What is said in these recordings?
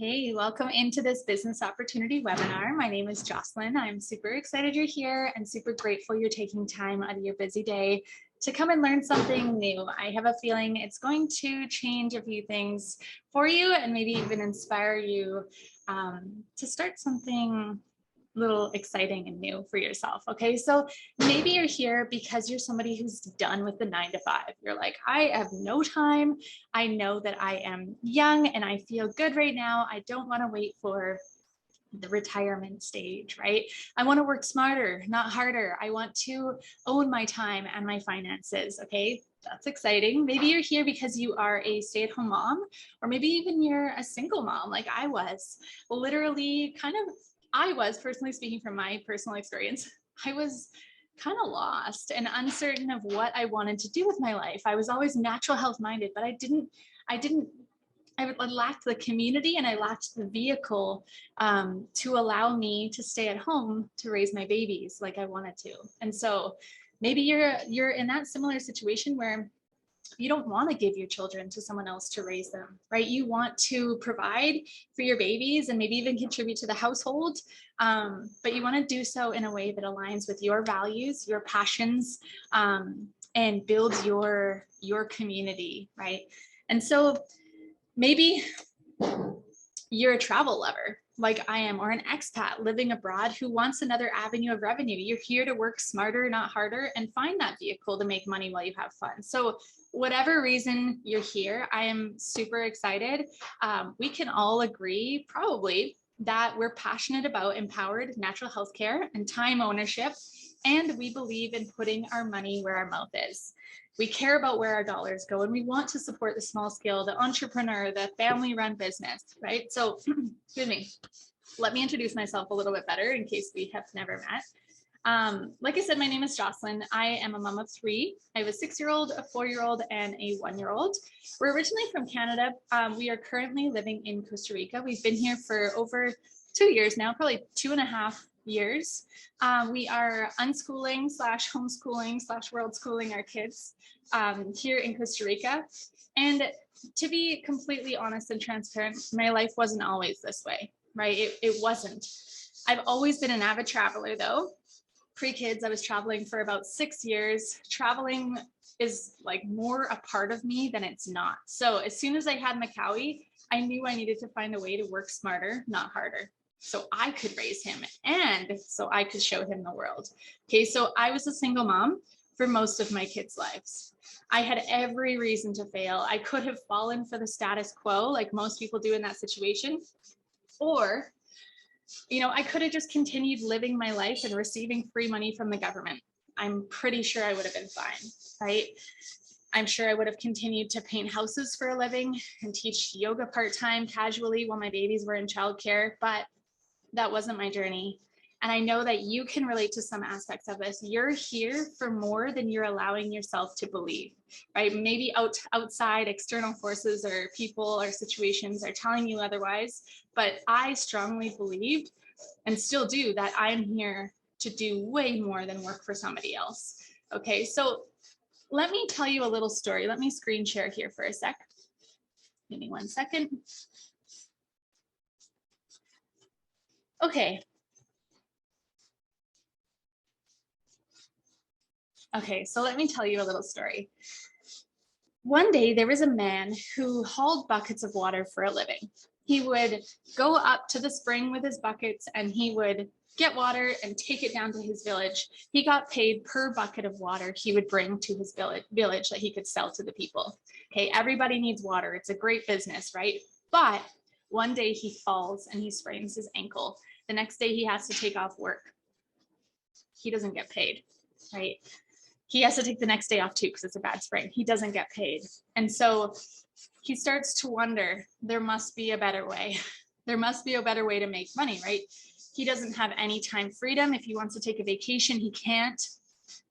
Hey, welcome into this business opportunity webinar. My name is Jocelyn. I'm super excited you're here and super grateful you're taking time out of your busy day to come and learn something new. I have a feeling it's going to change a few things for you and maybe even inspire you to start something little exciting and new for yourself. Okay, so maybe you're here because you're somebody who's done with the 9 to 5. You're like, I have no time. I know that I am young and I feel good right now. I don't want to wait for the retirement stage, right? I want to work smarter, not harder. I want to own my time and my finances. Okay, that's exciting. Maybe you're here because you are a stay-at-home mom, or maybe even you're a single mom like I was. Literally, I was personally speaking from my personal experience, I was kind of lost and uncertain of what I wanted to do with my life. I was always natural health minded, but I lacked the community and I lacked the vehicle to allow me to stay at home to raise my babies like I wanted to. And so maybe you're in that similar situation where you don't want to give your children to someone else to raise them, right? You want to provide for your babies and maybe even contribute to the household, but you want to do so in a way that aligns with your values, your passions, and builds your community, right? And so maybe you're a travel lover like I am, or an expat living abroad who wants another avenue of revenue. You're here to work smarter, not harder, and find that vehicle to make money while you have fun. So whatever reason you're here, I am super excited. We can all agree probably that we're passionate about empowered natural health care and time ownership, and we believe in putting our money where our mouth is. We care about where our dollars go, and we want to support the small scale, the entrepreneur, the family run business, right? So, excuse me, let me introduce myself a little bit better in case we have never met. Like I said, my name is Jocelyn. I am a mom of 3. I have a 6-year-old, a 4-year-old, and a 1-year-old. We're originally from Canada. We are currently living in Costa Rica. We've been here for over 2 years now, probably 2.5 years. We are unschooling / homeschooling / world schooling our kids here in Costa Rica. And to be completely honest and transparent, my life wasn't always this way, right? It wasn't. I've always been an avid traveler though. Pre-kids, I was traveling for about 6 years. Traveling is like more a part of me than it's not. So as soon as I had Macawi, I knew I needed to find a way to work smarter, not harder, so I could raise him and so I could show him the world. Okay, so I was a single mom for most of my kids' lives. I had every reason to fail. I could have fallen for the status quo like most people do in that situation, or I could have just continued living my life and receiving free money from the government. I'm pretty sure I would have been fine, right? I'm sure I would have continued to paint houses for a living and teach yoga part-time casually while my babies were in childcare, but that wasn't my journey. And I know that you can relate to some aspects of this. You're here for more than you're allowing yourself to believe, right? Maybe outside external forces or people or situations are telling you otherwise, but I strongly believed and still do that I'm here to do way more than work for somebody else. Okay, so let me tell you a little story. Let me screen share here for a sec. Give me 1 second. Okay. Okay, so let me tell you a little story. One day there was a man who hauled buckets of water for a living. He would go up to the spring with his buckets and he would get water and take it down to his village. He got paid per bucket of water he would bring to his village that he could sell to the people. Okay, everybody needs water. It's a great business, right? But one day he falls and he sprains his ankle. The next day he has to take off work. He doesn't get paid, right? He has to take the next day off too because it's a bad sprain. He doesn't get paid. And so he starts to wonder, there must be a better way. There must be a better way to make money, right? He doesn't have any time freedom. If he wants to take a vacation, he can't,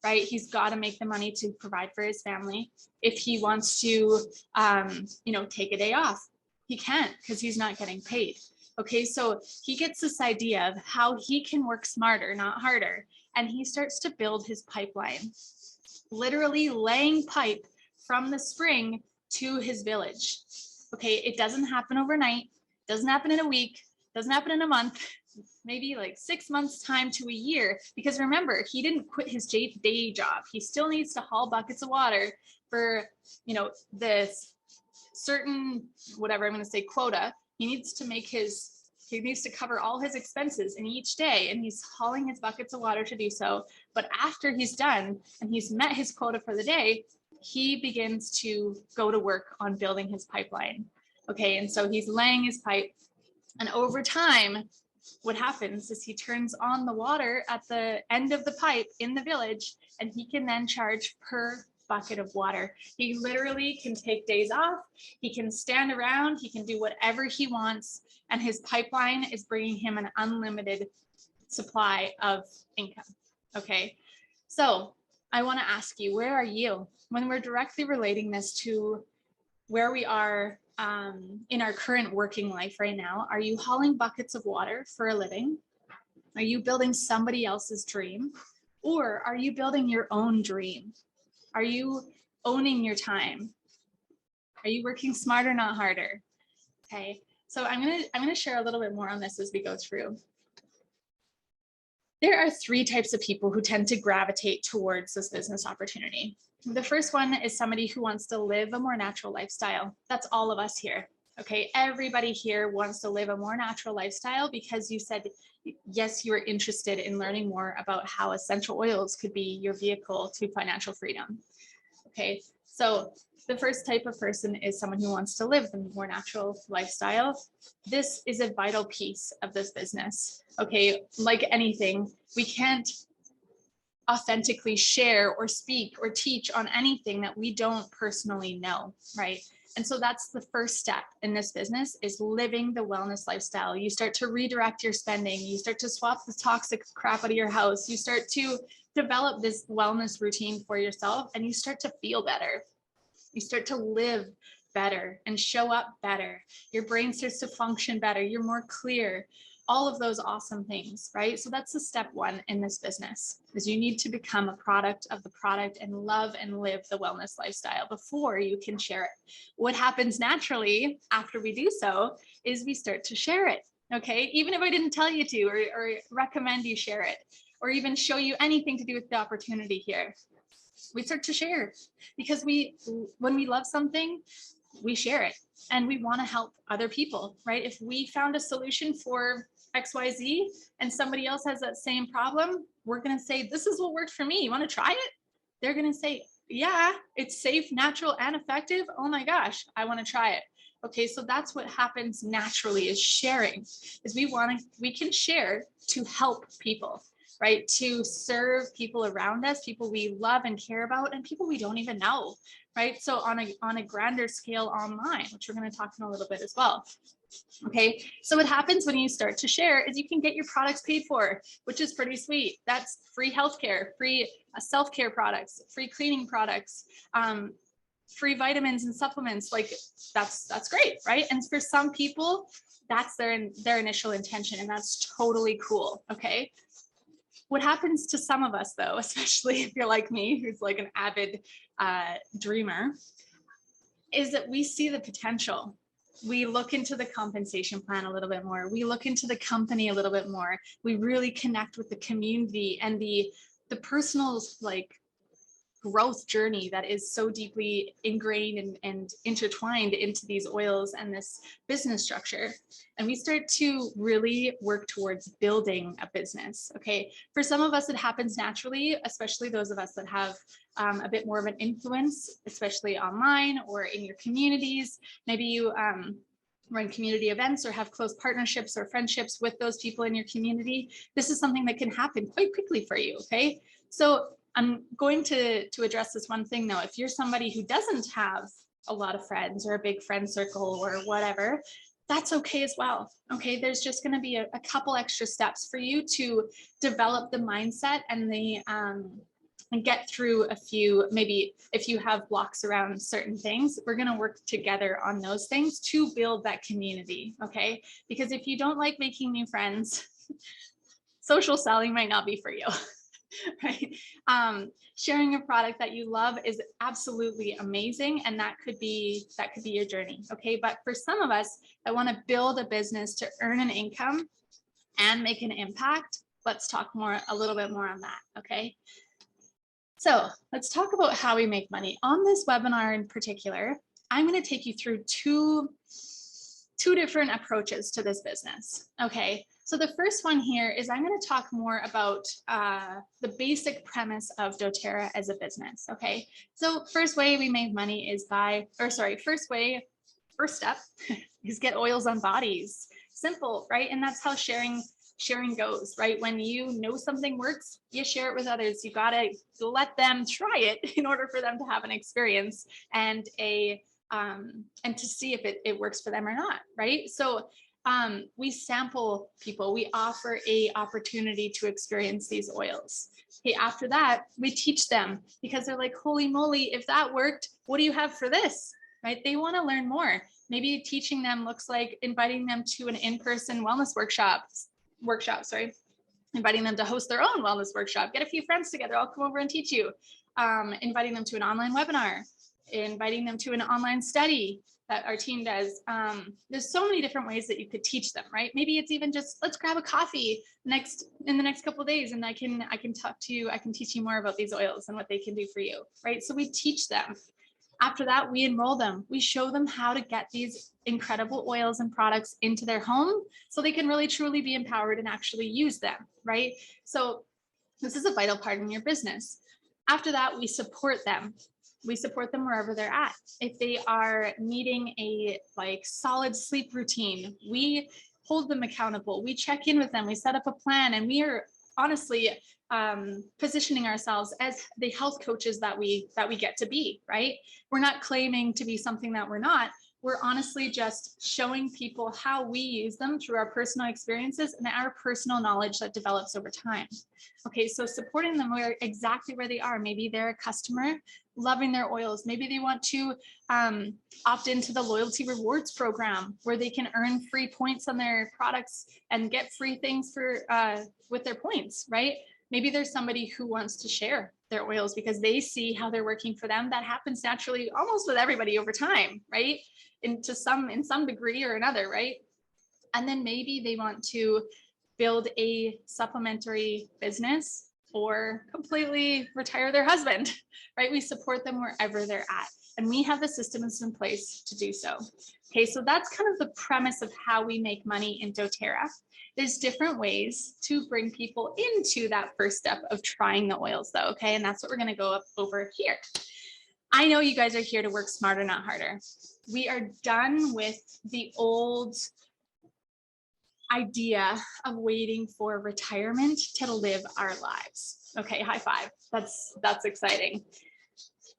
right? He's got to make the money to provide for his family. If he wants to, take a day off, he can't because he's not getting paid. Okay, so he gets this idea of how he can work smarter, not harder. And he starts to build his pipeline, literally laying pipe from the spring to his village. Okay, it doesn't happen overnight. Doesn't happen in a week, doesn't happen in a month, maybe like 6 months time to a year. Because remember, he didn't quit his day job. He still needs to haul buckets of water for, you know, this certain, whatever I'm going to say, quota. He needs to cover all his expenses in each day, and he's hauling his buckets of water to do so. But after he's done and he's met his quota for the day, he begins to go to work on building his pipeline. Okay, and so he's laying his pipe, and over time, what happens is he turns on the water at the end of the pipe in the village, and he can then charge per bucket of water. He literally can take days off, he can stand around, he can do whatever he wants, and his pipeline is bringing him an unlimited supply of income. Okay, so I want to ask you, where are you when we're directly relating this to where we are in our current working life right now? Are you hauling buckets of water for a living? Are you building somebody else's dream? Or are you building your own dream? Are you owning your time? Are you working smarter, not harder? Okay, so I'm gonna share a little bit more on this as we go through. There are 3 types of people who tend to gravitate towards this business opportunity. The first one is somebody who wants to live a more natural lifestyle. That's all of us here. Okay, everybody here wants to live a more natural lifestyle because you said, yes, you are interested in learning more about how essential oils could be your vehicle to financial freedom. Okay, so the first type of person is someone who wants to live the more natural lifestyle. This is a vital piece of this business. Okay, like anything, we can't authentically share or speak or teach on anything that we don't personally know, right? And so that's the first step in this business, is living the wellness lifestyle. You start to redirect your spending. You start to swap the toxic crap out of your house. You start to develop this wellness routine for yourself, and you start to feel better. You start to live better and show up better. Your brain starts to function better. You're more clear. All of those awesome things, right? So that's the step 1 in this business, is you need to become a product of the product and love and live the wellness lifestyle before you can share it. What happens naturally after we do so is we start to share it, okay? Even if I didn't tell you to, or recommend you share it, or even show you anything to do with the opportunity here, we start to share, because when we love something, we share it and we want to help other people, right? If we found a solution for XYZ and somebody else has that same problem, we're going to say, this is what worked for me. You want to try it? They're going to say, yeah, it's safe, natural, and effective. Oh my gosh, I want to try it. Okay, so that's what happens naturally, is sharing, is we can share to help people, right? To serve people around us, people we love and care about, and people we don't even know, right? So on a grander scale online, which we're going to talk in a little bit as well. Okay, so what happens when you start to share is you can get your products paid for, which is pretty sweet. That's free healthcare, free self-care products, free cleaning products, free vitamins and supplements. Like that's great, right? And for some people, that's their initial intention, and that's totally cool. Okay. What happens to some of us, though, especially if you're like me, who's like an avid dreamer, is that we see the potential. We look into the compensation plan a little bit more. We look into the company a little bit more. We really connect with the community and the personal growth journey that is so deeply ingrained and intertwined into these oils and this business structure. And we start to really work towards building a business. Okay, for some of us, it happens naturally, especially those of us that have a bit more of an influence, especially online or in your communities. Maybe you run community events or have close partnerships or friendships with those people in your community. This is something that can happen quite quickly for you. Okay, so I'm going to address this one thing though. If you're somebody who doesn't have a lot of friends or a big friend circle or whatever, that's okay as well. Okay, there's just going to be a couple extra steps for you to develop the mindset and the and get through a few, maybe if you have blocks around certain things, we're going to work together on those things to build that community. Okay, because if you don't like making new friends, social selling might not be for you. right? Sharing a product that you love is absolutely amazing, and that could be your journey. Okay, but for some of us that want to build a business to earn an income and make an impact, let's talk a little bit more on that. Okay, so let's talk about how we make money. On this webinar in particular, I'm going to take you through two different approaches to this business. Okay, so the first one here is I'm going to talk more about the basic premise of doTERRA as a business. Okay, so first way we make money is first step is get oils on bodies. Simple, right? And that's how sharing goes, right? When you know something works, you share it with others. You got to let them try it in order for them to have an experience and to see if it works for them or not, right? So we sample people, we offer a opportunity to experience these oils. Okay, after that, we teach them because they're like, holy moly, if that worked, what do you have for this? Right? They want to learn more. Maybe teaching them looks like inviting them to an in-person wellness workshop, inviting them to host their own wellness workshop, get a few friends together, I'll come over and teach you, inviting them to an online webinar, inviting them to an online study that our team does. There's so many different ways that you could teach them, right? Maybe it's even just, let's grab a coffee in the next couple of days, and I can talk to you, I can teach you more about these oils and what they can do for you, right? So we teach them. After that, we enroll them. We show them how to get these incredible oils and products into their home so they can really truly be empowered and actually use them, right? So this is a vital part in your business. After that, we support them. We support them wherever they're at. If they are needing a solid sleep routine, we hold them accountable. We check in with them. We set up a plan, and we are honestly positioning ourselves as the health coaches that we get to be, right? We're not claiming to be something that we're not. We're honestly just showing people how we use them through our personal experiences and our personal knowledge that develops over time. Okay, so supporting them exactly where they are. Maybe they're a customer loving their oils. Maybe they want to opt into the loyalty rewards program where they can earn free points on their products and get free things for with their points, right? Maybe there's somebody who wants to share their oils because they see how they're working for them. That happens naturally almost with everybody over time, right? In some degree or another, right? And then maybe they want to build a supplementary business or completely retire their husband, right? We support them wherever they're at, and we have the systems in place to do so. Okay, so that's kind of the premise of how we make money in doTERRA. There's different ways to bring people into that first step of trying the oils though, okay? And that's what we're gonna go over here. I know you guys are here to work smarter, not harder. We are done with the old idea of waiting for retirement to live our lives. Okay, high five. That's exciting.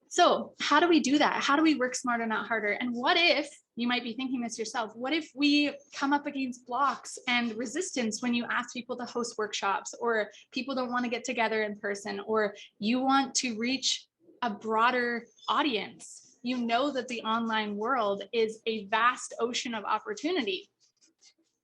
So how do we do that? How do we work smarter, not harder? And what if, you might be thinking this yourself, what if we come up against blocks and resistance when you ask people to host workshops, or people don't want to get together in person, or you want to reach a broader audience? You know that the online world is a vast ocean of opportunity.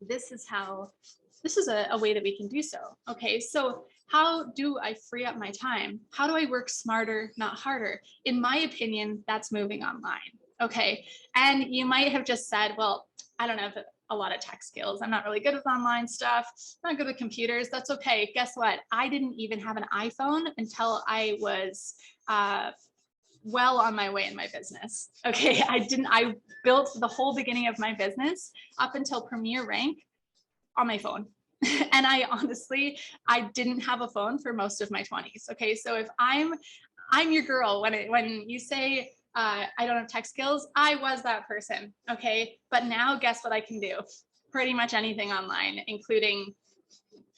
This is a way that we can do so. Okay, so how do I free up my time? How do I work smarter, not harder? In my opinion, that's moving online. Okay, and you might have just said, well, I don't have a lot of tech skills. I'm not really good with online stuff. I'm not good with computers. That's okay. Guess what? I didn't even have an iPhone until I was well on my way in my business. Okay, I built the whole beginning of my business up until Premier Rank on my phone. And I didn't have a phone for most of my 20s. Okay, so if I'm your girl when you say I don't have tech skills, I was that person. Okay, but now guess what I can do? Pretty much anything online, including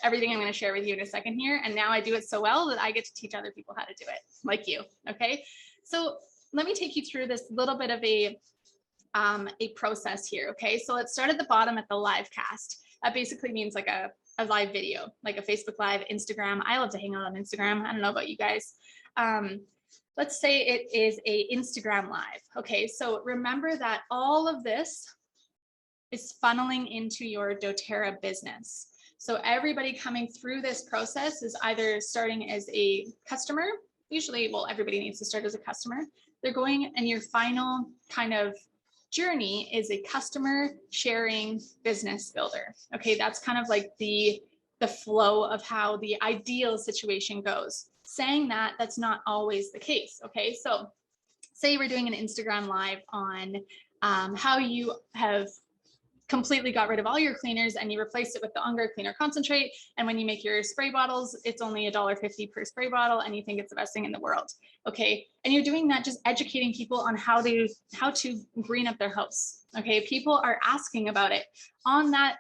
everything I'm going to share with you in a second here. And now I do it so well that I get to teach other people how to do it, like you. Okay, so let me take you through this little bit of a process here. Okay, so let's start at the bottom at the live cast. That basically means like a live video, like a Facebook Live, Instagram. I love to hang out on Instagram. I don't know about you guys. Let's say it is a Instagram Live. Okay, so remember that all of this is funneling into your doTERRA business. So everybody coming through this process is either starting as a customer, usually, well, everybody needs to start as a customer. They're going, and your final kind of journey is a customer sharing business builder. Okay, that's kind of like the flow of how the ideal situation goes. Saying that, that's not always the case. Okay, so say we're doing an Instagram live on how you have completely got rid of all your cleaners and you replaced it with the Unger cleaner concentrate. And when you make your spray bottles, it's only $1.50 per spray bottle, and you think it's the best thing in the world. Okay, and you're doing that, just educating people on how to green up their house. Okay, people are asking about it on that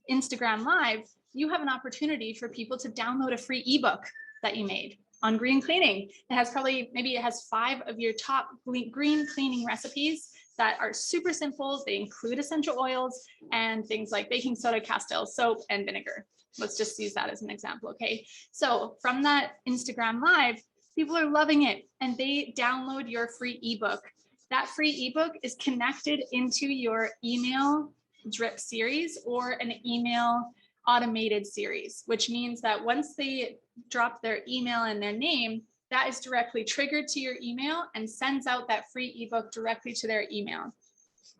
Instagram live. You have an opportunity for people to download a free ebook that you made on green cleaning. It has maybe it has 5 of your top green cleaning recipes that are super simple. They include essential oils and things like baking soda, castile soap, and vinegar. Let's just use that as an example, okay? So from that Instagram live, people are loving it and they download your free ebook. That free ebook is connected into your email drip series or an email automated series, which means that once they drop their email and their name, that is directly triggered to your email and sends out that free ebook directly to their email.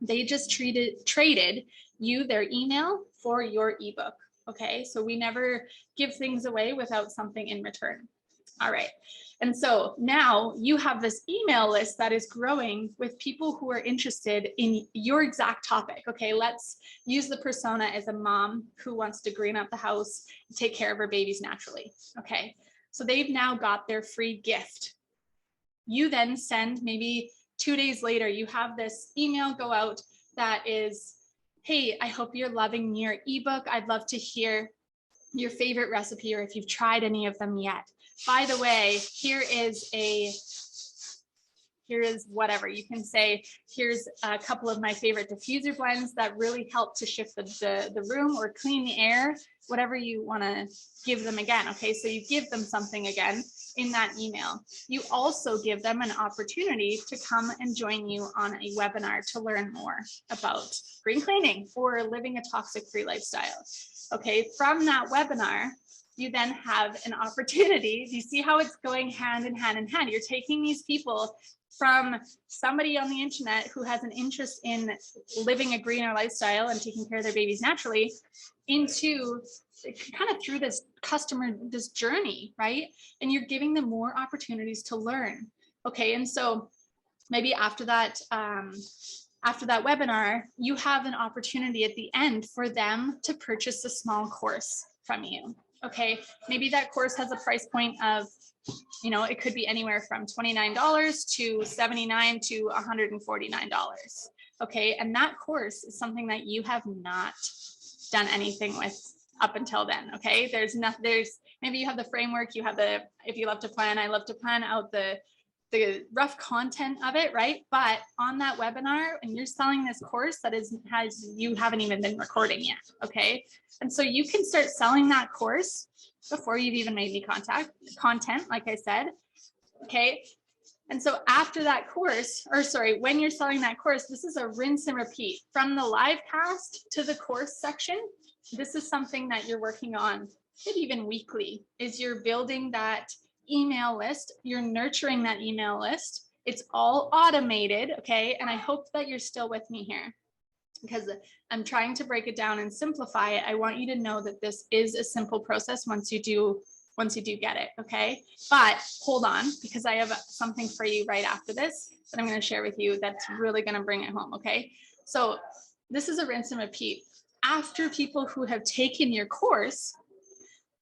They just traded you their email for your ebook. Okay, so we never give things away without something in return. All right, and so now you have this email list that is growing with people who are interested in your exact topic. Okay, let's use the persona as a mom who wants to green up the house and take care of her babies naturally. Okay, so they've now got their free gift. You then send, maybe 2 days later, you have this email go out that is, hey, I hope you're loving your ebook. I'd love to hear your favorite recipe or if you've tried any of them yet. By the way, here is whatever. You can say, here's a couple of my favorite diffuser blends that really help to shift the room or clean the air, whatever you want to give them again. Okay, so you give them something again in that email. You also give them an opportunity to come and join you on a webinar to learn more about green cleaning or living a toxic-free lifestyle. Okay, from that webinar, you then have an opportunity. You see how it's going hand in hand in hand. You're taking these people from somebody on the internet who has an interest in living a greener lifestyle and taking care of their babies naturally into kind of through this journey, right? And you're giving them more opportunities to learn. Okay, and so maybe after that webinar, you have an opportunity at the end for them to purchase a small course from you. Okay, maybe that course has a price point of, it could be anywhere from $29 to $79 to $149. Okay, and that course is something that you have not done anything with up until then. Okay, maybe you have the framework, if you love to plan, I love to plan out the rough content of it, right? But on that webinar, and you're selling this course that you haven't even been recording yet, okay? And so you can start selling that course before you've even made any content, like I said, okay? And so after that course, when you're selling that course, this is a rinse and repeat from the live cast to the course section. This is something that you're working on, maybe even weekly, is you're building that email list, you're nurturing that email list. It's all automated, okay? And I hope that you're still with me here because I'm trying to break it down and simplify it. I want you to know that this is a simple process once you do get it, okay? But hold on, because I have something for you right after this that I'm going to share with you that's really going to bring it home, okay? So this is a rinse and repeat. After people who have taken your course,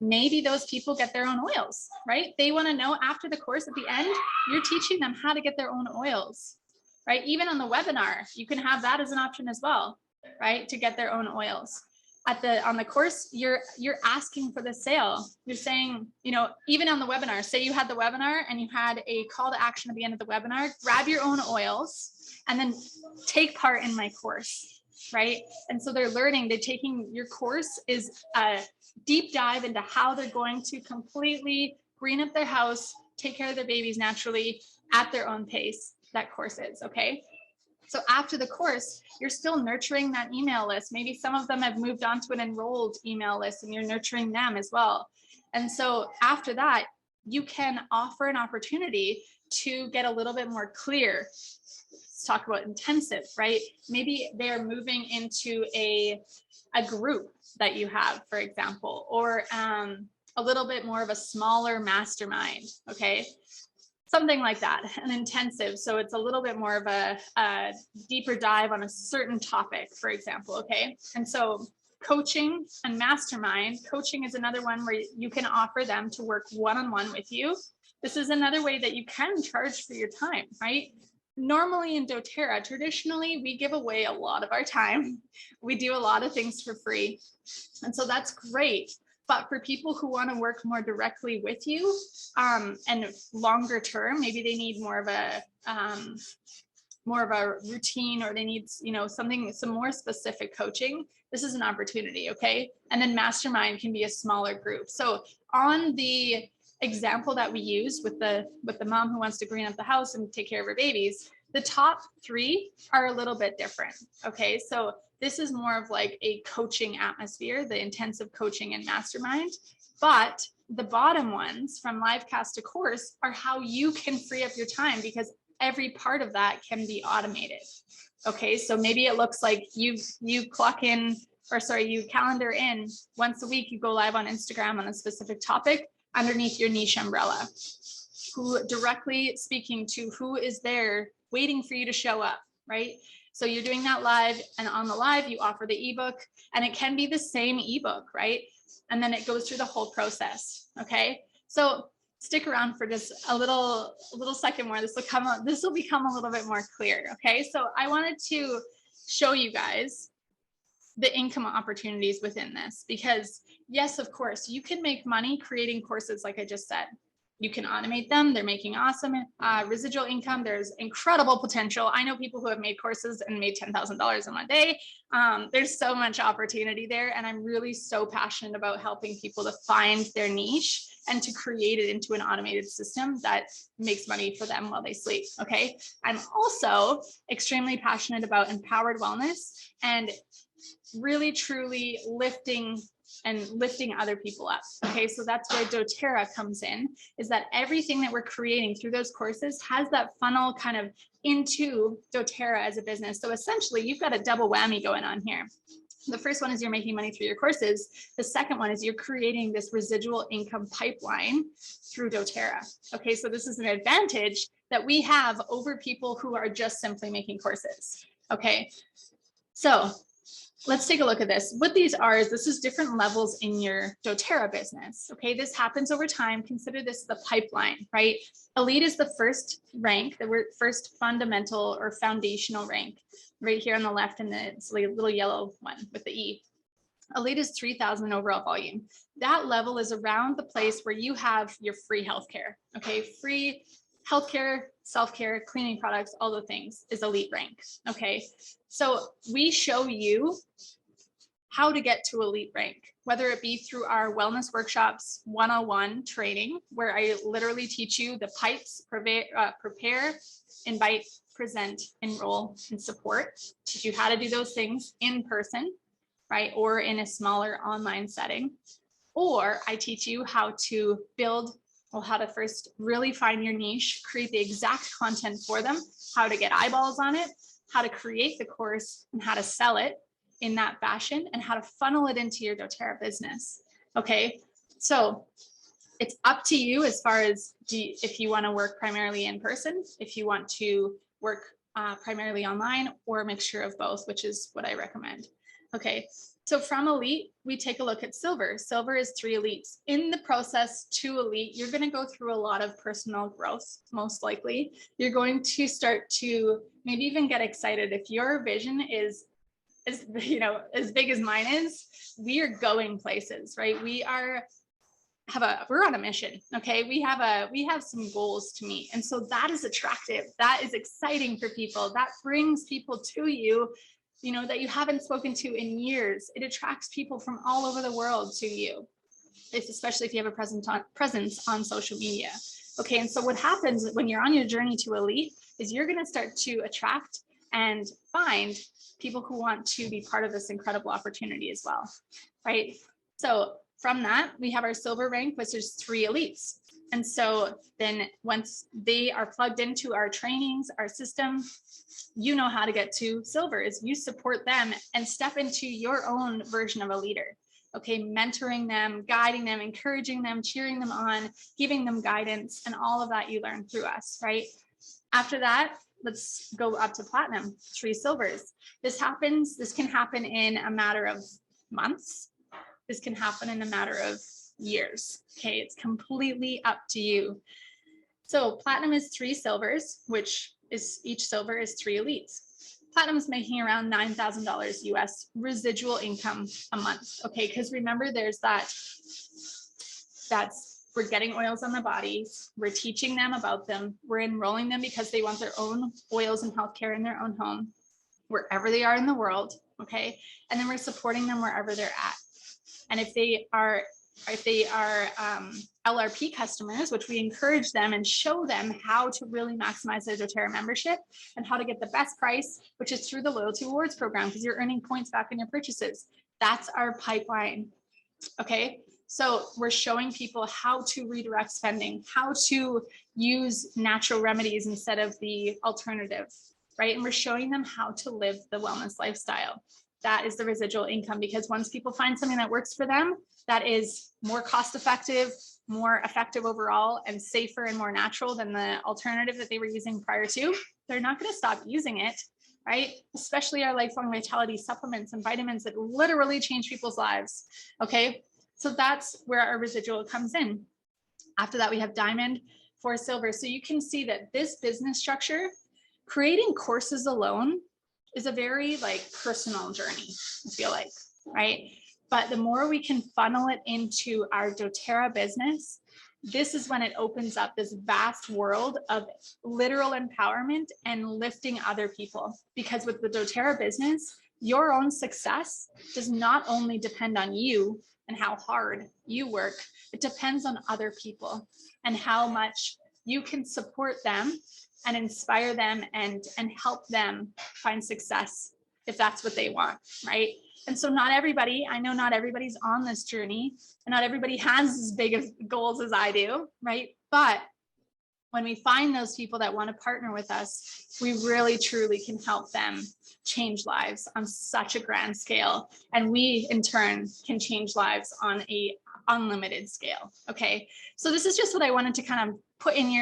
maybe those people get their own oils, right? They want to know after the course at the end, you're teaching them how to get their own oils, right? Even on the webinar, you can have that as an option as well, right? To get their own oils. On the course, you're asking for the sale. You're saying, even on the webinar, say you had the webinar and you had a call to action at the end of the webinar, grab your own oils and then take part in my course, right? And so they're taking your course is a deep dive into how they're going to completely green up their house, take care of their babies naturally at their own pace. That course is, okay? So after the course, you're still nurturing that email list. Maybe some of them have moved on to an enrolled email list and you're nurturing them as well. And so after that, you can offer an opportunity to get a little bit more clear. Let's talk about intensive, right? Maybe they're moving into a group that you have, for example, or a little bit more of a smaller mastermind, okay? Something like that, an intensive. So it's a little bit more of a deeper dive on a certain topic, for example, okay? And so coaching and mastermind, coaching is another one where you can offer them to work one-on-one with you. This is another way that you can charge for your time, right? Normally in doTERRA, traditionally, we give away a lot of our time. We do a lot of things for free. And so that's great. But for people who want to work more directly with you and longer term, maybe they need more of a routine, or they need, some more specific coaching. This is an opportunity, okay? And then mastermind can be a smaller group. So on the example that we use with the mom who wants to green up the house and take care of her babies, the top 3 are a little bit different, okay? So this is more of like a coaching atmosphere, the intensive coaching and mastermind. But the bottom ones, from live cast to course, are how you can free up your time, because every part of that can be automated. Okay, so maybe it looks like you calendar in once a week, you go live on Instagram on a specific topic underneath your niche umbrella, who directly speaking to who is there waiting for you to show up, right? So you're doing that live, and on the live, you offer the ebook, and it can be the same ebook, right? And then it goes through the whole process, okay? So stick around for just a little second more. This will become a little bit more clear, okay? So I wanted to show you guys the income opportunities within this, because yes, of course, you can make money creating courses, like I just said. You can automate them. They're making awesome residual income. There's incredible potential. I know people who have made courses and made $10,000 in one day. There's so much opportunity there. And I'm really so passionate about helping people to find their niche and to create it into an automated system that makes money for them while they sleep, okay? I'm also extremely passionate about empowered wellness and really, truly lifting other people up. Okay, so that's where doTERRA comes in, is that everything that we're creating through those courses has that funnel kind of into doTERRA as a business. So essentially, you've got a double whammy going on here. The first one is you're making money through your courses. The second one is you're creating this residual income pipeline through doTERRA. Okay, so this is an advantage that we have over people who are just simply making courses. Okay, so let's take a look at this. What these are is this is different levels in your doTERRA business. Okay, this happens over time. Consider this the pipeline, right? Elite is the first rank, the first fundamental or foundational rank, right here on the left, and it's like a little yellow one with the E. Elite is 3,000 overall volume. That level is around the place where you have your free healthcare. Okay, free healthcare, self-care, cleaning products, all the things is elite rank. Okay, so we show you how to get to elite rank, whether it be through our wellness workshops 101 training, where I literally teach you the pipes, prepare, invite, present, enroll, and support. Teach you how to do those things in person, right? Or in a smaller online setting. Or I teach you how to build, how to first really find your niche, create the exact content for them, how to get eyeballs on it, how to create the course, and how to sell it in that fashion, and how to funnel it into your doTERRA business. Okay, so it's up to you as far as if you want to work primarily in person, if you want to work primarily online, or a mixture of both, which is what I recommend. Okay, so from elite, we take a look at silver. Silver is 3 elites. In the process to elite, you're going to go through a lot of personal growth, most likely. You're going to start to maybe even get excited. If your vision is as big as mine is, we are going places, right? We're on a mission. Okay, we have some goals to meet, and so that is attractive. That is exciting for people. That brings people to you, that you haven't spoken to in years. It attracts people from all over the world to you, especially if you have a presence on social media. Okay, and so what happens when you're on your journey to elite is you're going to start to attract and find people who want to be part of this incredible opportunity as well, right? So from that, we have our silver rank, which is 3 elites. And so then once they are plugged into our trainings, our system, you know how to get to silver is you support them and step into your own version of a leader. Okay, mentoring them, guiding them, encouraging them, cheering them on, giving them guidance, and all of that you learn through us, right? After that, let's go up to platinum, 3 silvers. This can happen in a matter of months. This can happen in a matter of years. Okay, it's completely up to you. So platinum is 3 silvers, which is each silver is 3 elites. Platinum is making around $9,000 US residual income a month. Okay, because remember, there's we're getting oils on the bodies, we're teaching them about them, we're enrolling them because they want their own oils and healthcare in their own home, wherever they are in the world. Okay, and then we're supporting them wherever they're at. And if they are LRP customers, which we encourage them and show them how to really maximize their doTERRA membership and how to get the best price, which is through the loyalty rewards program, because you're earning points back on your purchases. That's our pipeline. Okay, so we're showing people how to redirect spending, how to use natural remedies instead of the alternative, right? And we're showing them how to live the wellness lifestyle. That is the residual income, because once people find something that works for them, that is more cost effective, more effective overall, and safer and more natural than the alternative that they were using prior to, they're not going to stop using it, right? Especially our lifelong vitality supplements and vitamins that literally change people's lives. Okay, so that's where our residual comes in. After that, we have diamond, 4 silver. So you can see that this business structure, creating courses alone, is a very personal journey, I feel like, right? But the more we can funnel it into our doTERRA business, this is when it opens up this vast world of literal empowerment and lifting other people. Because with the doTERRA business, your own success does not only depend on you and how hard you work, it depends on other people and how much you can support them and inspire them and help them find success if that's what they want, right? And so not everybody, I know not everybody's on this journey, and not everybody has as big of goals as I do, right? But when we find those people that want to partner with us, we really truly can help them change lives on such a grand scale. And we in turn can change lives on a unlimited scale. Okay, so this is just what I wanted to kind of plant in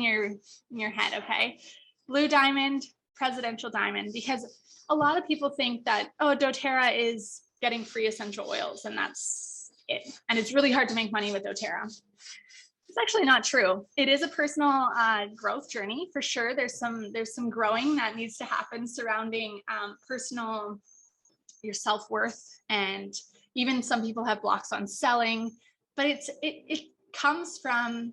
your head. Okay, blue diamond, presidential diamond, because a lot of people think that, oh, doTERRA is getting free essential oils and that's it, and it's really hard to make money with doTERRA. It's actually not true. It is a personal growth journey for sure. There's some growing that needs to happen surrounding personal, your self-worth, and even some people have blocks on selling, but it comes from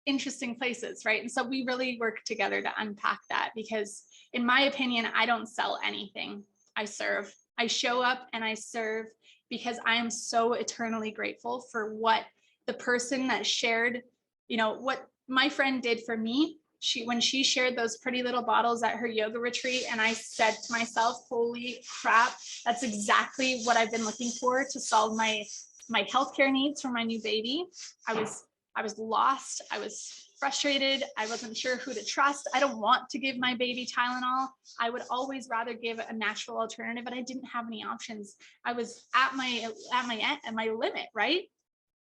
interesting places, right? And so we really work together to unpack that, because in my opinion, I don't sell anything. I serve. I show up and I serve, because I am so eternally grateful for what the person that shared, what my friend did for me. When she shared those pretty little bottles at her yoga retreat, and I said to myself, holy crap, that's exactly what I've been looking for to solve my healthcare needs for my new baby. I was lost. I was frustrated. I wasn't sure who to trust. I don't want to give my baby Tylenol. I would always rather give a natural alternative, but I didn't have any options. I was at my limit, right?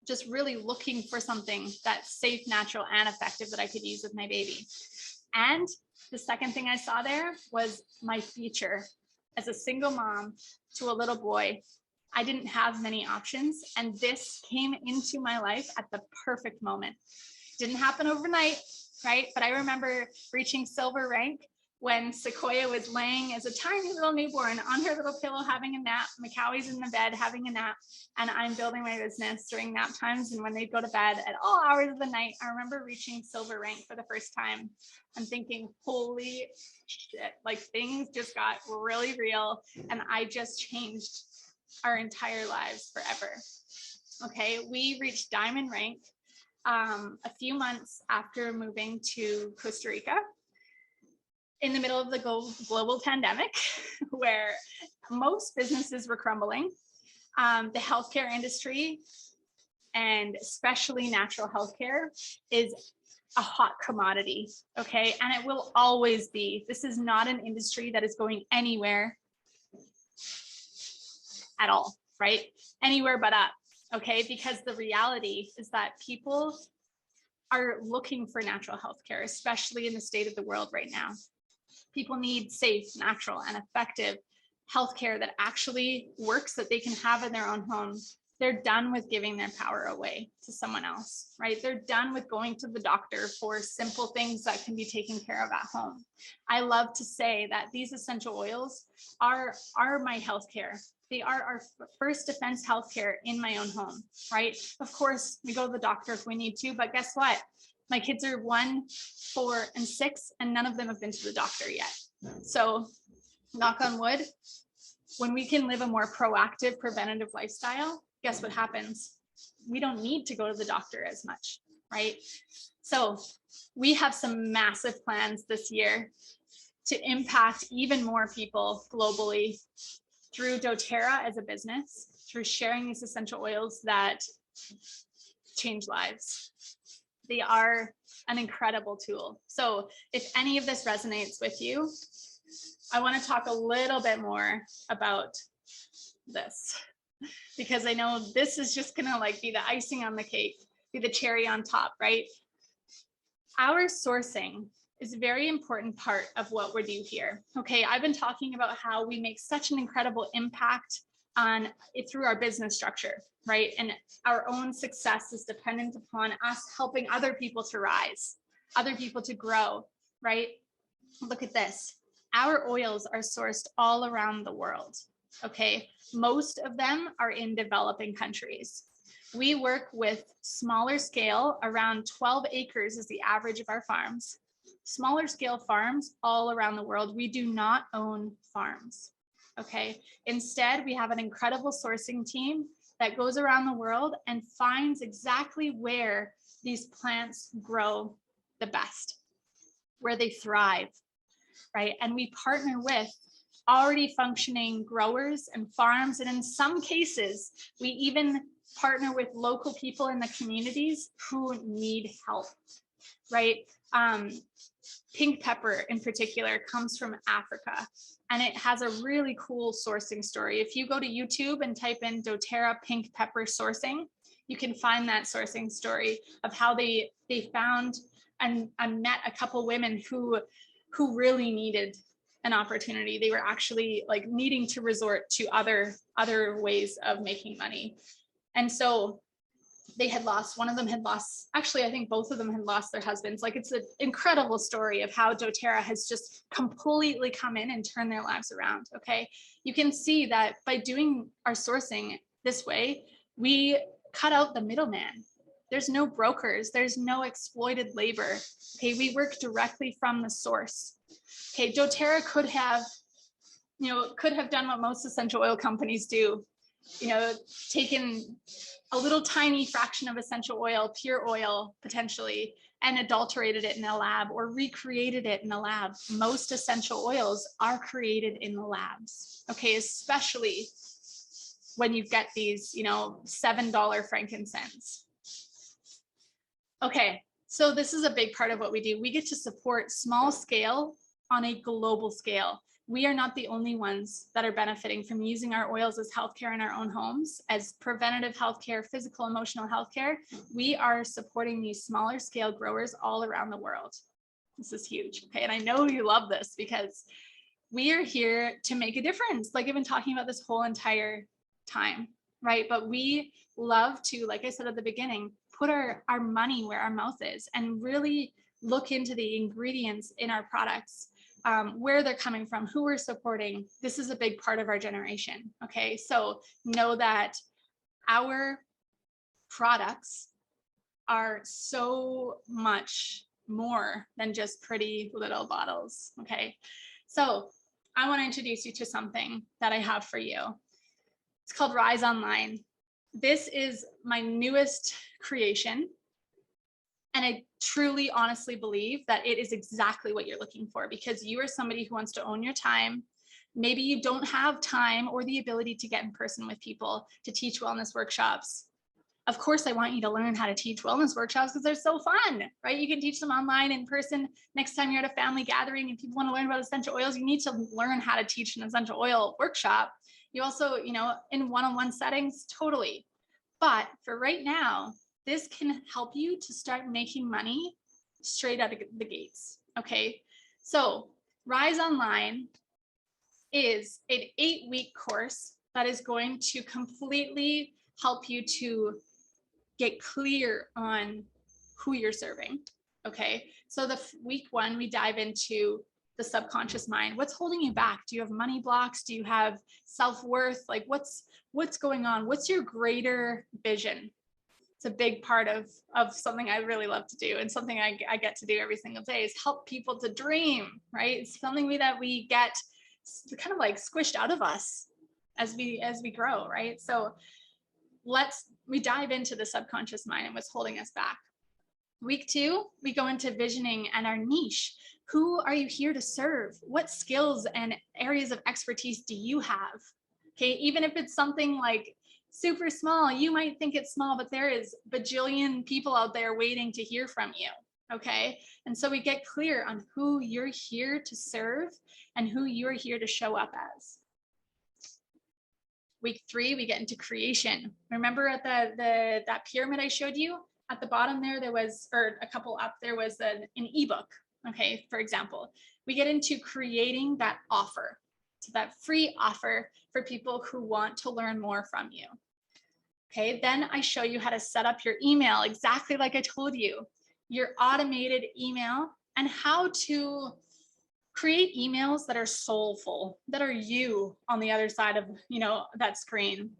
Just really looking for something that's safe, natural, and effective that I could use with my baby. And the second thing I saw there was my future as a single mom to a little boy. I didn't have many options, and this came into my life at the perfect moment. Didn't happen overnight, right? But I remember reaching silver rank when Sequoia was laying as a tiny little newborn on her little pillow having a nap. Macaui's in the bed having a nap, and I'm building my business during nap times and when they'd go to bed at all hours of the night. I remember reaching silver rank for the first time and thinking, holy shit, things just got really real, and I just changed our entire lives forever. Okay, we reached diamond rank a few months after moving to Costa Rica. in the middle of the global pandemic where most businesses were crumbling. The healthcare industry, and especially natural healthcare, is a hot commodity, okay? And it will always be. This is not an industry that is going anywhere at all, right? Anywhere but up, okay? Because the reality is that people are looking for natural healthcare, especially in the state of the world right now. People need safe, natural, and effective healthcare that actually works, that they can have in their own home. They're done with giving their power away to someone else, right? They're done with going to the doctor for simple things that can be taken care of at home. I love to say that these essential oils are my healthcare. They are our first defense healthcare in my own home, right? Of course, we go to the doctor if we need to, but guess what? My kids are 1, 4, and 6, and none of them have been to the doctor yet. So knock on wood, when we can live a more proactive, preventative lifestyle, guess what happens? We don't need to go to the doctor as much, right? So we have some massive plans this year to impact even more people globally through dōTERRA as a business, through sharing these essential oils that change lives. They are an incredible tool. So if any of this resonates with you, I want to talk a little bit more about this, because I know this is just gonna like be the icing on the cake, be the cherry on top, right? Our sourcing is a very important part of what we do here. Okay, I've been talking about how we make such an incredible impact on it through our business structure, right? And our own success is dependent upon us helping other people to rise, other people to grow, right? Look at this. Our oils are sourced all around the world, okay? Most of them are in developing countries. We work with smaller scale, around 12 acres is the average of our farms. Smaller scale farms all around the world. We do not own farms, okay? Instead, we have an incredible sourcing team that goes around the world and finds exactly where these plants grow the best, where they thrive, right? And we partner with already functioning growers and farms. And in some cases, we even partner with local people in the communities who need help, right? Pink pepper in particular comes from Africa, and it has a really cool sourcing story. If you go to YouTube and type in dōTERRA pink pepper sourcing, you can find that sourcing story of how they found and met a couple women who really needed an opportunity. They were actually like needing to resort to other ways of making money. And so they had lost, one of them had lost, actually, I think both of them had lost their husbands. Like, it's an incredible story of how dōTERRA has just completely come in and turned their lives around, okay? You can see that by doing our sourcing this way, we cut out the middleman. There's no brokers, there's no exploited labor, okay? We work directly from the source. Okay, dōTERRA could have done what most essential oil companies do, taken a little tiny fraction of essential oil, pure oil potentially, and adulterated it in a lab or recreated it in a lab. Most essential oils are created in the labs, okay, especially when you get these, $7 frankincense. Okay, so this is a big part of what we do. We get to support small scale on a global scale. We are not the only ones that are benefiting from using our oils as healthcare in our own homes, as preventative healthcare, physical, emotional healthcare. We are supporting these smaller scale growers all around the world. This is huge, okay? And I know you love this because we are here to make a difference. Like I've been talking about this whole entire time, right? But we love to, like I said at the beginning, put our money where our mouth is and really look into the ingredients in our products. Where they're coming from, who we're supporting. This is a big part of our generation, okay? So know that our products are so much more than just pretty little bottles, okay? So I want to introduce you to something that I have for you. It's called Rise Online. This is my newest creation. And I truly, honestly believe that it is exactly what you're looking for, because you are somebody who wants to own your time. Maybe you don't have time or the ability to get in person with people to teach wellness workshops. Of course, I want you to learn how to teach wellness workshops because they're so fun, right? You can teach them online, in person. Next time you're at a family gathering and people want to learn about essential oils, you need to learn how to teach an essential oil workshop. You also, in one-on-one settings, totally. But for right now, this can help you to start making money straight out of the gates. Okay. So Rise Online is an 8-week course that is going to completely help you to get clear on who you're serving. Okay. So the week 1, we dive into the subconscious mind. What's holding you back? Do you have money blocks? Do you have self-worth? Like what's going on? What's your greater vision? It's a big part of something I really love to do, and something I get to do every single day is help people to dream, right? It's something that we get kind of like squished out of us as we grow, right? So we dive into the subconscious mind and what's holding us back. Week 2, we go into visioning and our niche. Who are you here to serve? What skills and areas of expertise do you have? Okay, even if it's something like super small, you might think it's small, but there is bajillion people out there waiting to hear from you. Okay, and so we get clear on who you're here to serve and who you're here to show up as. Week 3, we get into creation. Remember at that pyramid I showed you? At the bottom there was, or a couple up, there was an ebook. Okay, for example, we get into creating that offer. So that free offer for people who want to learn more from you. Okay, then I show you how to set up your email, exactly like I told you, your automated email, and how to create emails that are soulful, that are you on the other side of, that screen.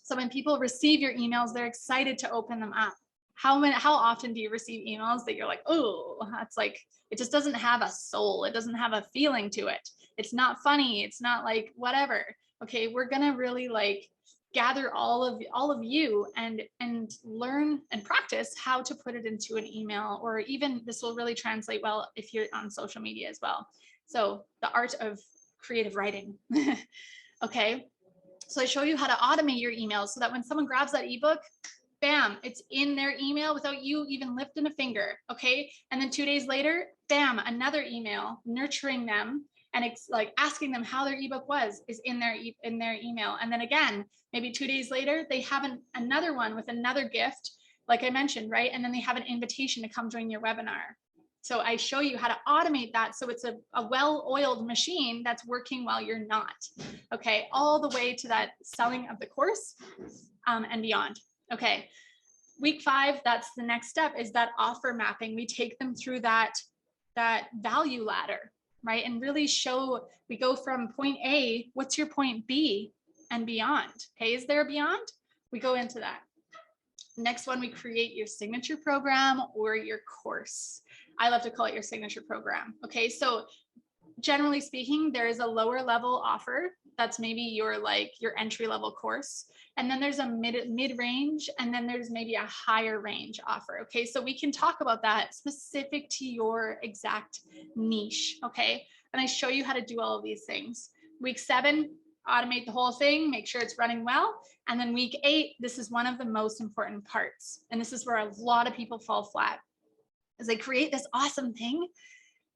So when people receive your emails, they're excited to open them up. How often do you receive emails that you're like, oh, that's like, it just doesn't have a soul. It doesn't have a feeling to it. It's not funny. It's not like whatever. Okay, we're gonna really like gather all of you and learn and practice how to put it into an email, or even this will really translate well if you're on social media as well. So the art of creative writing. Okay, so I show you how to automate your emails so that when someone grabs that ebook, bam, it's in their email without you even lifting a finger. Okay, and then 2 days later, bam, another email nurturing them and it's like asking them how their ebook is in their email. And then again, maybe 2 days later, they have another one with another gift, like I mentioned, right? And then they have an invitation to come join your webinar. So I show you how to automate that so it's a well-oiled machine that's working while you're not. Okay, all the way to that selling of the course and beyond. Okay, week 5, that's the next step, is that offer mapping. We take them through that value ladder, right? And really show, we go from point A, what's your point B and beyond? Okay, is there a beyond? We go into that. Next one, we create your signature program or your course. I love to call it your signature program. Okay, so generally speaking, there is a lower level offer that's maybe your entry level course, and then there's a mid-range, and then there's maybe a higher range offer. Okay, so we can talk about that specific to your exact niche. Okay, and I show you how to do all of these things. Week 7, automate the whole thing, make sure it's running well. And then week 8, this is one of the most important parts, and this is where a lot of people fall flat, is they create this awesome thing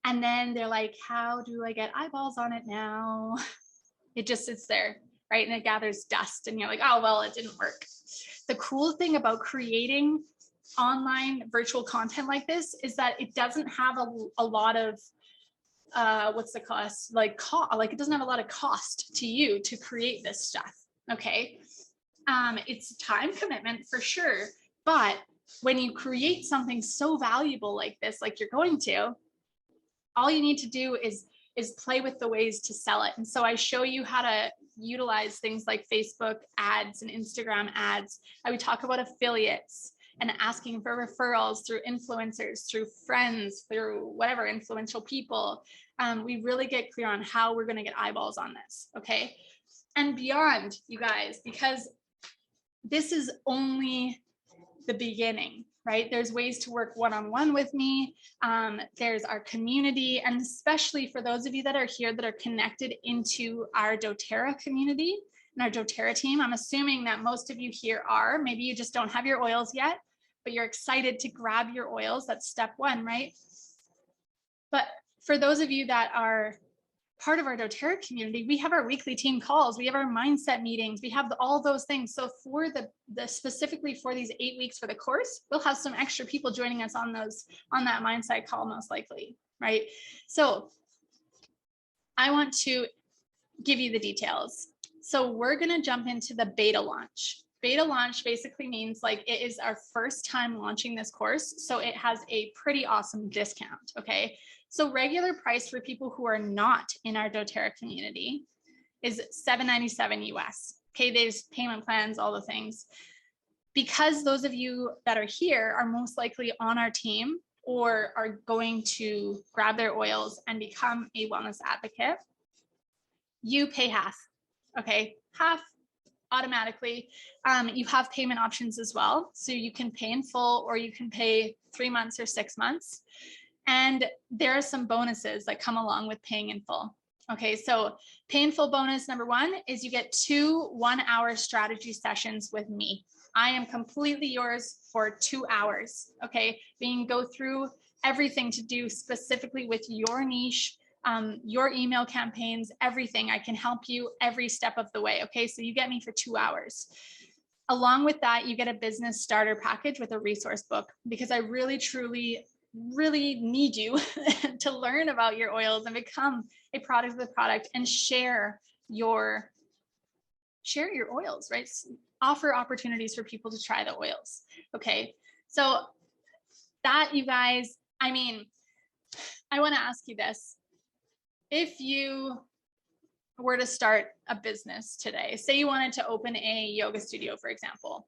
and then they're like, how do I get eyeballs on it now? It just sits there, right? And it gathers dust and you're like, oh, well, it didn't work. The cool thing about creating online virtual content like this is that it doesn't have a lot of what's the cost? Like it doesn't have a lot of cost to you to create this stuff. Okay. It's a time commitment for sure. But when you create something so valuable like this, like you're going to, all you need to do is play with the ways to sell it. And so I show you how to utilize things like Facebook ads and Instagram ads. I would talk about affiliates and asking for referrals through influencers, through friends, through whatever influential people. We really get clear on how we're going to get eyeballs on this. Okay. And beyond, you guys, because this is only the beginning. right? There's ways to work one-on-one with me. There's our community, and especially for those of you that are here that are connected into our doTERRA community and our doTERRA team. I'm assuming that most of you here are, maybe you just don't have your oils yet, but you're excited to grab your oils. That's step one, right? But for those of you that are part of our doTERRA community, we have our weekly team calls, we have our mindset meetings, we have all those things. So for the specifically for these 8 weeks for the course, we'll have some extra people joining us on that mindset call, most likely, right? So I want to give you the details. So we're going to jump into the beta launch. Beta launch basically means like it is our first time launching this course. So it has a pretty awesome discount. Okay. So regular price for people who are not in our doTERRA community is $797 US. Okay. There's payment plans, all the things. Because those of you that are here are most likely on our team or are going to grab their oils and become a wellness advocate, you pay half. Okay. Half automatically. You have payment options as well. So you can pay in full or you can pay 3 months or 6 months. And there are some bonuses that come along with paying in full. Okay, so pay in full bonus number one is you get 2 1-hour strategy sessions with me. I am completely yours for 2 hours. Okay, we can go through everything to do specifically with your niche, your email campaigns, everything. I can help you every step of the way. Okay, so you get me for 2 hours. Along with that, you get a business starter package with a resource book, because I really, truly need you to learn about your oils and become a product of the product and share your oils, right? Offer opportunities for people to try the oils. Okay, so that, you guys, I mean, I want to ask you this. If you were to start a business today, say you wanted to open a yoga studio, for example,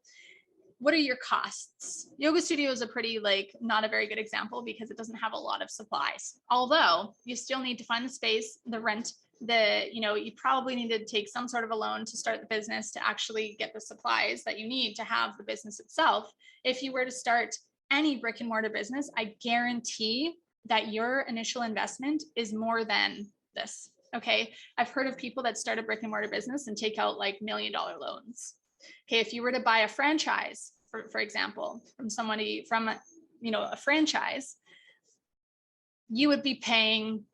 what are your costs? Yoga studio is a pretty, like, not a very good example because it doesn't have a lot of supplies. Although you still need to find the space, the rent, you probably need to take some sort of a loan to start the business to actually get the supplies that you need to have the business itself. If you were to start any brick and mortar business, I guarantee that your initial investment is more than this. Okay. I've heard of people that start a brick and mortar business and take out like $1 million loans. Okay, if you were to buy a franchise, for example, from somebody from a franchise, you would be paying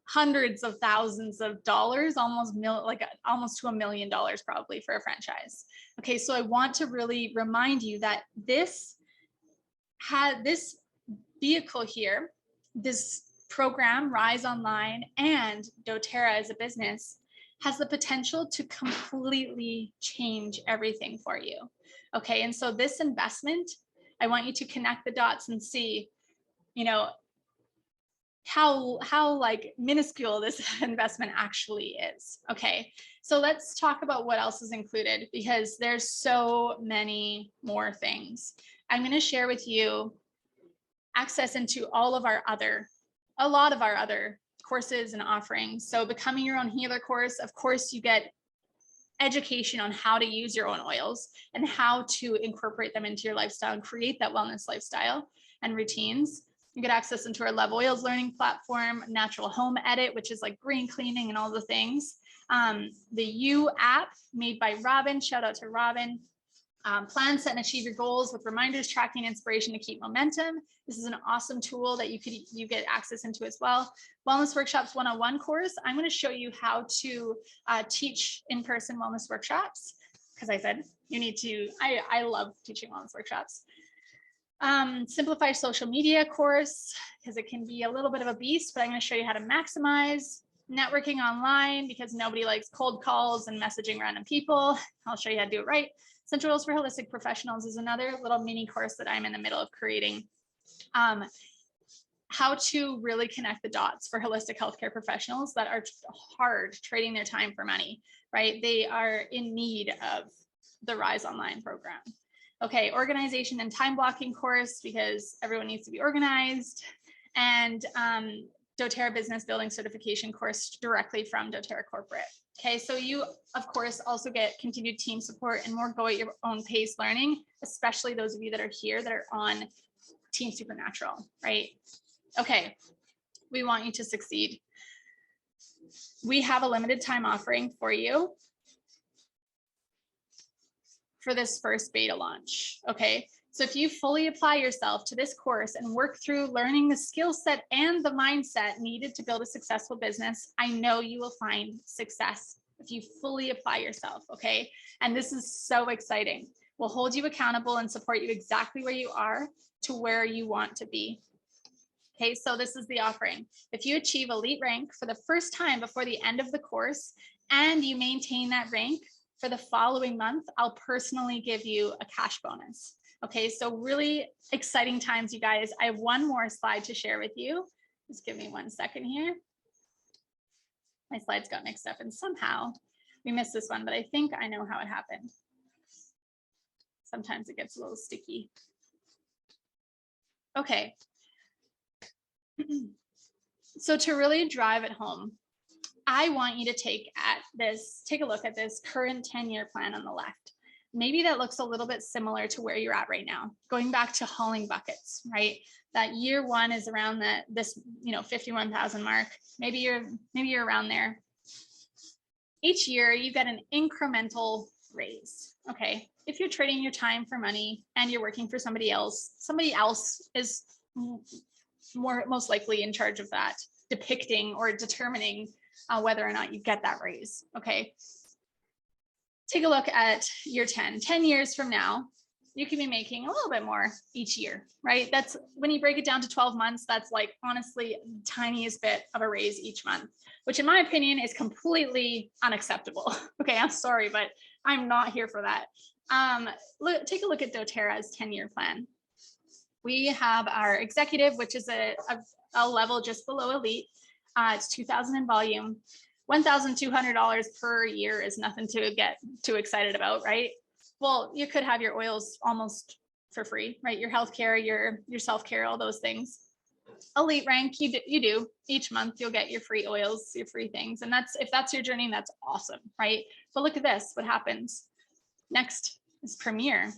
hundreds of thousands of dollars, almost to $1 million probably for a franchise. Okay, so I want to really remind you that this vehicle here, this program, Rise Online, and doTERRA as a business, has the potential to completely change everything for you. Okay, and so this investment, I want you to connect the dots and see, how like minuscule this investment actually is. Okay, so let's talk about what else is included, because there's so many more things. I'm going to share with you access into a lot of our other courses and offerings. So becoming your own healer course, of course, you get education on how to use your own oils and how to incorporate them into your lifestyle and create that wellness lifestyle and routines. You get access into our Love Oils learning platform, natural home edit, which is like green cleaning and all the things. The You app made by Robin, shout out to Robin. Plan, set, and achieve your goals with reminders, tracking, inspiration to keep momentum. This is an awesome tool that you get access into as well. Wellness Workshops 101 course. I'm going to show you how to teach in-person wellness workshops, because I said you need to. I love teaching wellness workshops. Simplify social media course, because it can be a little bit of a beast, but I'm going to show you how to maximize networking online, because nobody likes cold calls and messaging random people. I'll show you how to do it right. Essential Oils for Holistic Professionals is another little mini course that I'm in the middle of creating. How to really connect the dots for holistic healthcare professionals that are hard trading their time for money, right? They are in need of the Rise Online program. Okay, organization and time blocking course, because everyone needs to be organized. And doTERRA Business Building Certification course directly from doTERRA Corporate. Okay, so you, of course, also get continued team support and more go at your own pace learning, especially those of you that are here that are on Team Supernatural, right? Okay, we want you to succeed. We have a limited time offering for you for this first beta launch, okay? So if you fully apply yourself to this course and work through learning the skill set and the mindset needed to build a successful business, I know you will find success if you fully apply yourself, okay? And this is so exciting. We'll hold you accountable and support you exactly where you are to where you want to be. Okay, so this is the offering. If you achieve elite rank for the first time before the end of the course and you maintain that rank for the following month, I'll personally give you a cash bonus. Okay, so really exciting times, you guys. I have one more slide to share with you. Just give me 1 second here. My slides got mixed up and somehow we missed this one, but I think I know how it happened. Sometimes it gets a little sticky. Okay. So to really drive it home, I want you to take a look at this current 10-year plan on the left. Maybe that looks a little bit similar to where you're at right now. Going back to hauling buckets, right? That year one is around this 51,000 mark. Maybe you're around there. Each year you get an incremental raise. Okay. If you're trading your time for money and you're working for somebody else is most likely in charge of that, depicting or determining whether or not you get that raise. Okay. Take a look at year 10 years from now, you can be making a little bit more each year, right? That's when you break it down to 12 months, that's like honestly the tiniest bit of a raise each month, which in my opinion is completely unacceptable. Okay, I'm sorry, but I'm not here for that. Take a look at dōTERRA's 10-year plan. We have our executive, which is a level just below elite. It's 2,000 in volume. $1,200 per year is nothing to get too excited about, right? Well, you could have your oils almost for free, right? Your healthcare, your self-care, all those things. Elite rank, you do each month. You'll get your free oils, your free things, and if that's your journey, that's awesome, right? But look at this. What happens next is Premier.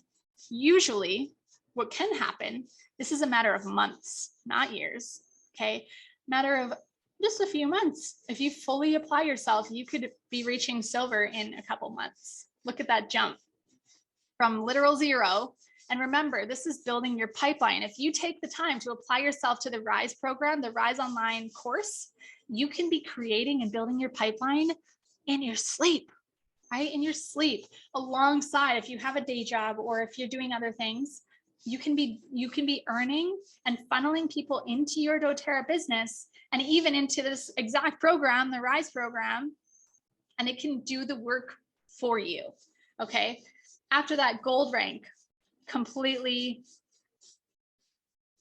Usually, what can happen? This is a matter of months, not years. Okay, matter of just a few months. If you fully apply yourself, you could be reaching silver in a couple months. Look at that jump from literal zero. And remember, this is building your pipeline. If you take the time to apply yourself to the RISE program, the RISE online course, you can be creating and building your pipeline in your sleep, right? In your sleep, alongside if you have a day job or if you're doing other things, you can be earning and funneling people into your dōTERRA business and even into this exact program, the RISE program, and it can do the work for you, okay? After that, gold rank completely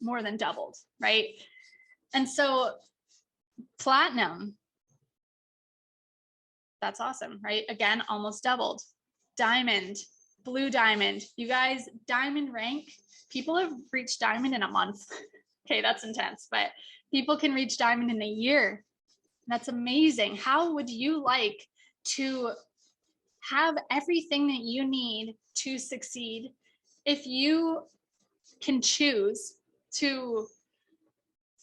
more than doubled, right? And so platinum, that's awesome, right? Again, almost doubled. Diamond, blue diamond, you guys, diamond rank, people have reached diamond in a month. Okay, that's intense, but people can reach diamond in a year. That's amazing. How would you like to have everything that you need to succeed if you can choose to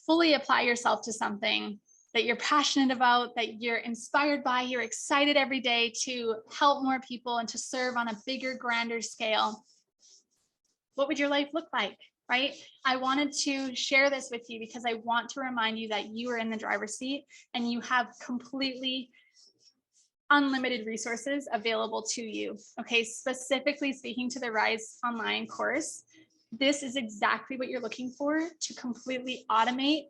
fully apply yourself to something that you're passionate about, that you're inspired by, you're excited every day to help more people and to serve on a bigger, grander scale? What would your life look like, right? I wanted to share this with you because I want to remind you that you are in the driver's seat and you have completely unlimited resources available to you. Okay, specifically speaking to the RISE online course, this is exactly what you're looking for to completely automate,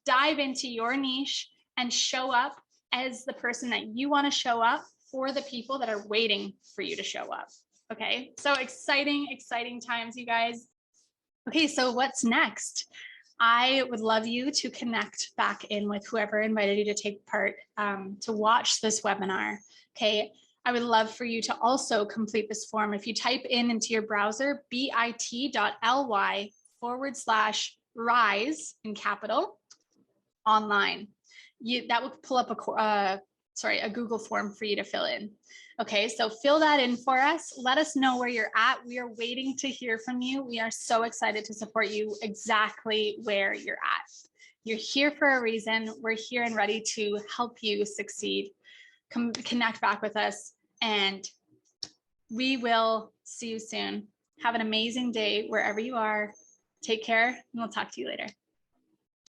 dive into your niche, and show up as the person that you want to show up for the people that are waiting for you to show up. Okay, so exciting, exciting times, you guys. Okay, so what's next? I would love you to connect back in with whoever invited you to take part, to watch this webinar. Okay, I would love for you to also complete this form. If you type into your browser, bit.ly/RISE in capital online, that will pull up a Google form for you to fill in. Okay, so fill that in for us. Let us know where you're at. We are waiting to hear from you. We are so excited to support you exactly where you're at. You're here for a reason. We're here and ready to help you succeed. Come connect back with us, and we will see you soon. Have an amazing day wherever you are. Take care, and we'll talk to you later.